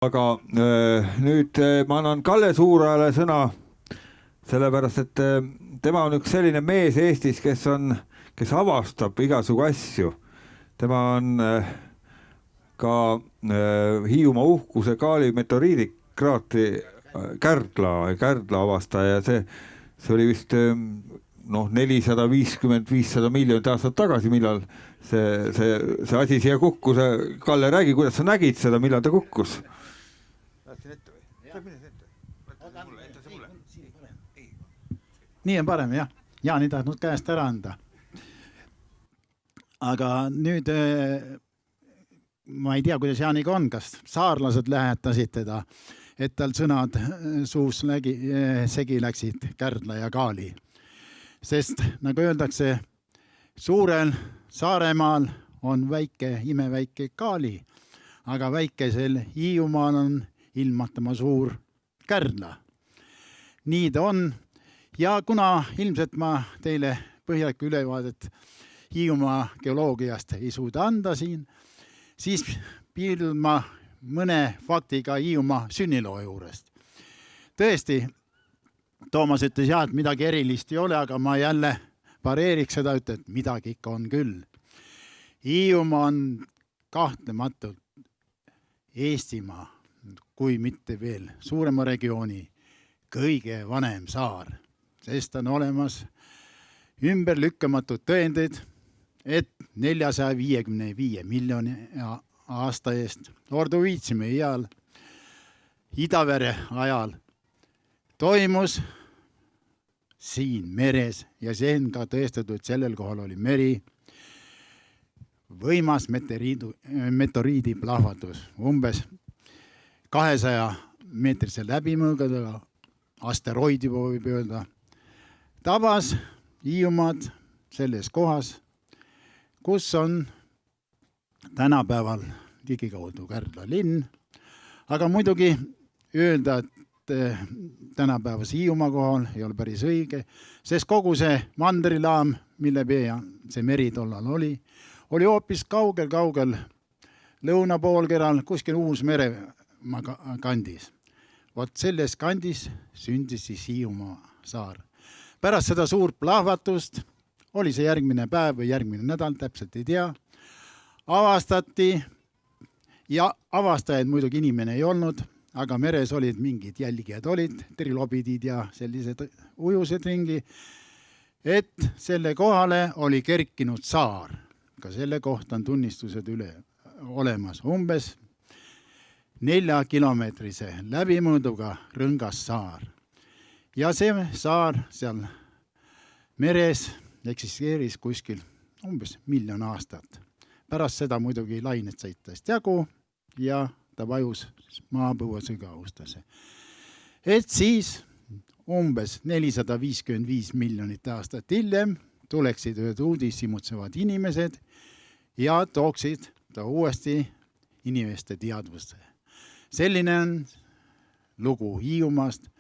Aga nüüd ma annan Kalle Suurajale sõna, sellepärast et tema on üks selline mees Eestis, kes avastab igasugu asju. Tema on ka Hiiumaa uhkuse Kaali meteoriidikraatri Kärdla avastaja ja see oli vist 450-500 miljonit aastat tagasi, millal see asi siia kukkus. Kalle, räägi, kuidas sa nägid seda, millal ta kukkus? Nii on parem, jah. Jaan ei tahtnud käest ära anda. Aga nüüd ma ei tea, kuidas Jaaniga on, kas saarlased lähetasid teda, et tal sõnad suus segi läksid Kärdla ja Kaali. Sest nagu öeldakse, suurel Saaremaal on väike, imeväike Kaali, aga väikesel Hiiumaal on ilmatama suur Kärdla. Nii ta on. Ja kuna ilmselt ma teile põhjalikku ülevaadet Hiiumaa geoloogiast ei suuda anda siin, siis piirdun ma mõne faktiga Hiiumaa sünniloo juurest. Tõesti, Toomas ütles jah, et midagi erilist ei ole, aga ma jälle pareeriks seda, et midagi ikka on küll. Hiiumaa on kahtlematult Eestimaa, kui mitte veel suurema regiooni, kõige vanem saar. Sest on olemas ümberlükkamatud tõendid, et 455 miljoni aasta eest Ordoviitsime ial, Idavere ajal toimus siin meres ja see on ka tõestatud, sellel kohal oli meri, võimas meteoriidi plahvatus, umbes 200 meetrise läbimõõgadega, asteroidi võib öelda, tabas Hiiumaad selles kohas, kus on tänapäeval ligikaudu Kärdla linn. Aga muidugi öelda, et tänapäevas Hiiumaa kohal ei ole päris õige, sest kogu see mandrilaam, mille pea see meri tollal oli hoopis kaugel lõunapoolkeral kuskil Uus-Meremaa kandis. Vot selles kandis sündis siis Hiiumaa saar. Pärast seda suurt plahvatust, oli see järgmine päev või järgmine nädal, täpselt ei tea, avastati ja avastajaid muidugi inimene ei olnud, aga meres olid mingid jälgijad olid, trilobidid ja sellised ujused ringi, et selle kohale oli kerkinud saar. Ka selle kohta on tunnistused üle olemas umbes 4-kilomeetrise läbimõõduga rõngas saar. Ja see saar seal meres eksisteeris kuskil umbes 1 miljon aastat. Pärast seda muidugi lained said tast jagu ja ta vajus maapõue sügavustasse. Et siis umbes 455 miljonit aastat hiljem tuleksid ühed uudishimutsevad inimesed ja tooksid ta uuesti inimeste teadvuste. Selline on lugu Hiiumaast.